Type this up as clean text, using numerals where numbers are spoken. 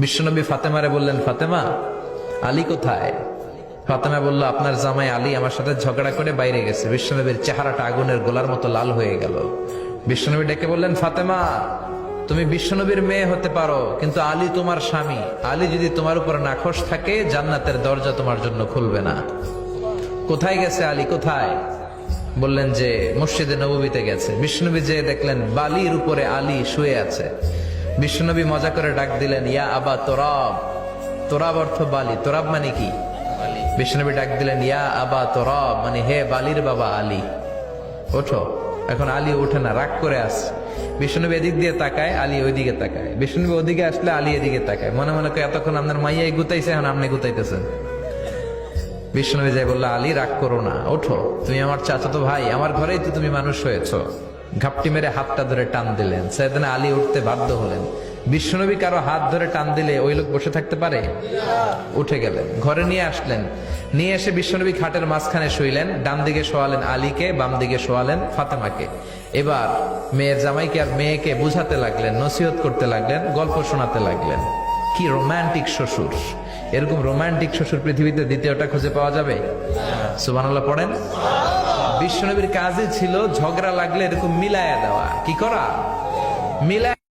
বিশ্বনবী ফাতেমারে বললেন, ফাতেমা, আলী কোথায়? ফাতেমা বলল, আপনার জামাই আলী আমার সাথে ঝগড়া করে বাইরে গেছে। বিশ্বনবীর চেহারাটা আগুনের গোলার মতো লাল হয়ে গেল। বিশ্বনবী ডেকে বললেন, ফাতেমা, তুমি বিশ্বনবীর মেয়ে হতে পারো, কিন্তু আলী তোমার স্বামী। আলী যদি তোমার উপর নাখোশ থাকে, জান্নাতের দরজা তোমার জন্য খুলবে না। কোথায় গেছে আলী, কোথায়? বললেন যে মসজিদে নববীতে গেছে। বিশ্বনবী যে দেখলেন বালির উপরে আলী শুয়ে আছে। বিশ্বনবী মজা করে ডাক দিলেন, ইয়া আবা তোরাব। তোরাব অর্থ বালি, তোরাব মানে কি? বিশ্বনবী ডাক দিলেন, ইয়া আবা তোরাব, মানে হে বালির বাবা আলী, ওঠো। এখন আলী ওঠে না, রাগ করে আসছে। বিশ্বনবী এদিক দিয়ে তাকায়, আলী ওইদিকে তাকায়। বিশ্বনবী ওদিকে আসলে আলী এদিকে তাকায়। মনে মনে করে এতক্ষণ আপনার মাইয়াই গুতাইছে, এখন আপনি গুতাইতেছেন। বিশ্বনবী যাই বললো, আলী রাগ করো না, ওঠো, তুমি আমার চাচাতো ভাই, আমার ঘরেই তো তুমি মানুষ হয়েছো। ঘাপটি মেরে হাতটা ধরে টান দিলেন। সাইয়েদনা আলী উঠতে বাধ্য হলেন। বিশ্বনবী কারো হাত ধরে টান দিলে ওই লোক বসে থাকতে পারে? উঠে গেলেন, ঘরে নিয়ে আসলেন। নিয়ে এসে বিশ্বনবী খাটের মাঝখানে শুইলেন। ডান দিকে শোয়ালেন আলীকে, বাম দিকে শোয়ালেন ফাতেমাকে। এবার মেয়ের জামাইকে আর মেয়েকে বুঝাতে লাগলেন, নসিহত করতে লাগলেন, গল্প শোনাতে লাগলেন। কি রোমান্টিক শ্বশুর! এরকম রোমান্টিক শ্বশুর পৃথিবীতে দ্বিতীয়টা খুঁজে পাওয়া যাবে? সুবহানাল্লাহ পড়েন। বিশ্বনবীর কাজই ছিল ঝগড়া লাগলে এরকম মিলায়া দেওয়া। কি করা? মিলায়া